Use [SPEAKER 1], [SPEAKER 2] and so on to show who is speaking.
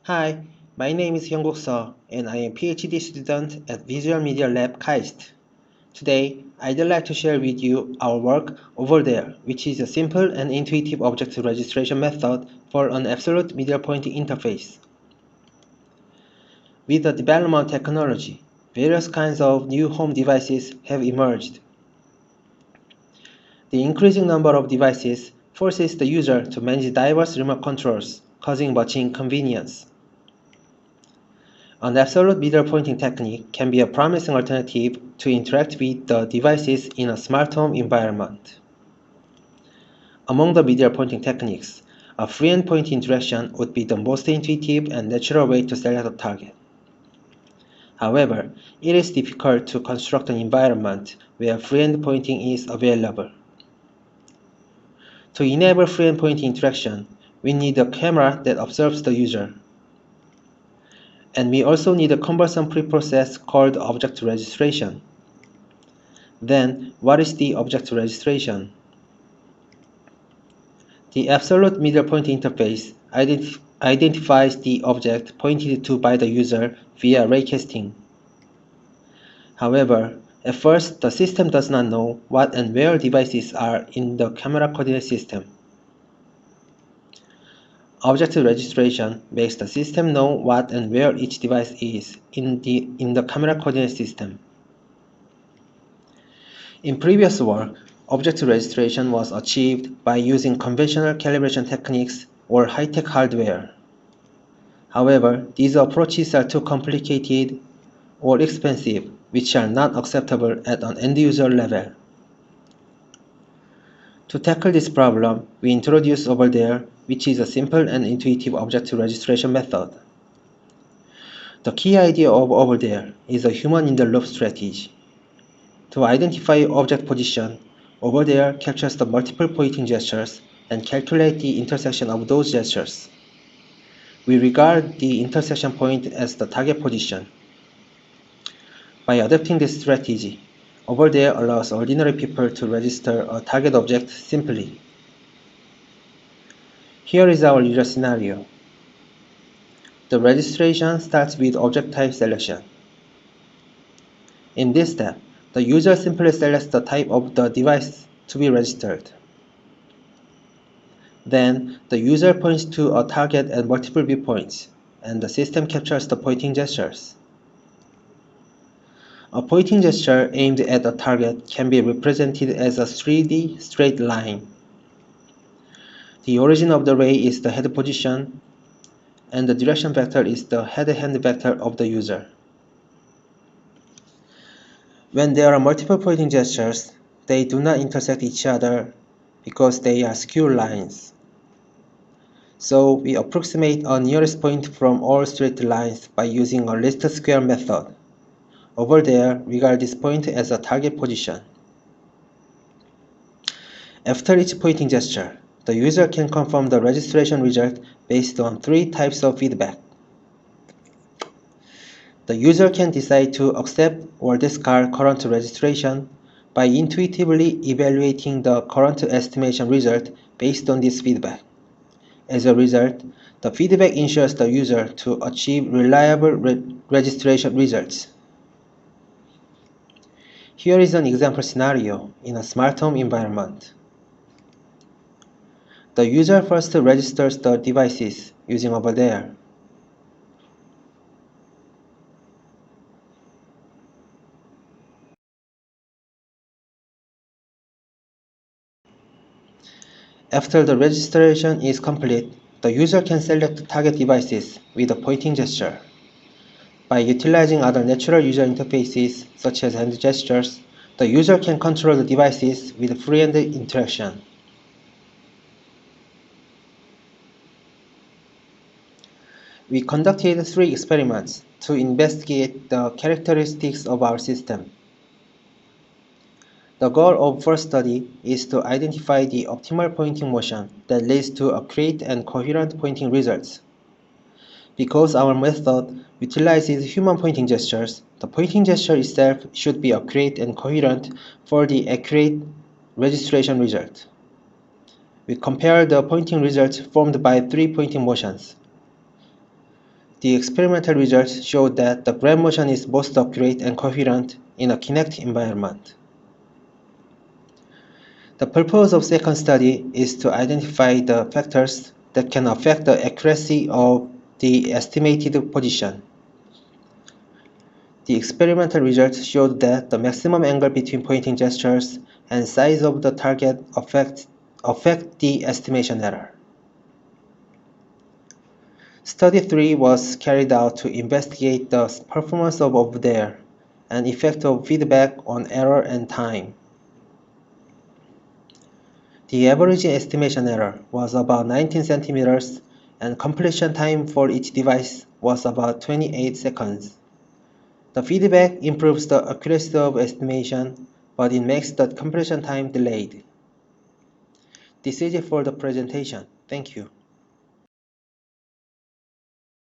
[SPEAKER 1] Hi, my name is Hyunggoog and I am PhD student at Visual Media Lab KAIST. Today, I'd like to share with you our work Overthere, which is a simple and intuitive object registration method for an absolute media pointing interface. With the development of technology, various kinds of new home devices have emerged. The increasing number of devices forces the user to manage diverse remote controls, causing much inconvenience. An absolute media pointing technique can be a promising alternative to interact with the devices in a smart home environment. Among the media pointing techniques, a free-hand point interaction would be the most intuitive and natural way to select a target. However, it is difficult to construct an environment where free-hand pointing is available. To enable free-hand pointing interaction, we need a camera that observes the user. And we also need a cumbersome preprocess called object registration. Then, what is the object registration? The absolute media pointing interface identifies the object pointed to by the user via raycasting. However, at first, the system does not know what and where devices are in the camera coordinate system. Object registration makes the system know what and where each device is in the camera coordinate system. In previous work, object registration was achieved by using conventional calibration techniques or high-tech hardware. However, these approaches are too complicated or expensive, which are not acceptable at an end-user level. To tackle this problem, we introduce Overthere, which is a simple and intuitive object registration method. The key idea of Overthere is a human-in-the-loop strategy. To identify object position, Overthere captures the multiple pointing gestures and calculates the intersection of those gestures. We regard the intersection point as the target position. By adopting this strategy, Overthere allows ordinary people to register a target object simply. Here is our user scenario. The registration starts with object type selection. In this step, the user simply selects the type of the device to be registered. Then, the user points to a target at multiple viewpoints, and the system captures the pointing gestures. A pointing gesture aimed at a target can be represented as a 3D straight line. The origin of the ray is the head position, and the direction vector is the head-hand vector of the user. When there are multiple pointing gestures, they do not intersect each other because they are skew lines. So we approximate a nearest point from all straight lines by using a least square method. Overthere, regard this point as a target position. After each pointing gesture, the user can confirm the registration result based on 3 types of feedback. The user can decide to accept or discard current registration by intuitively evaluating the current estimation result based on this feedback. As a result, the feedback ensures the user to achieve reliable registration results. Here is an example scenario in a smart home environment. The user first registers the devices using Overthere. After the registration is complete, the user can select target devices with a pointing gesture. By utilizing other natural user interfaces such as hand gestures, the user can control the devices with free-hand interaction. We conducted 3 experiments to investigate the characteristics of our system. The goal of first study is to identify the optimal pointing motion that leads to accurate and coherent pointing results. Because our method utilizes human pointing gestures, the pointing gesture itself should be accurate and coherent for the accurate registration result. We compare the pointing results formed by 3 pointing motions. The experimental results showed that the ground motion is most accurate and coherent in a kinetic environment. The purpose of second study is to identify the factors that can affect the accuracy of the estimated position. The experimental results showed that the maximum angle between pointing gestures and size of the target affect the estimation error. Study 3 was carried out to investigate the performance of Overthere and effect of feedback on error and time. The average estimation error was about 19 centimeters and completion time for each device was about 28 seconds. The feedback improves the accuracy of estimation, but it makes the completion time delayed. This is it for the presentation. Thank you.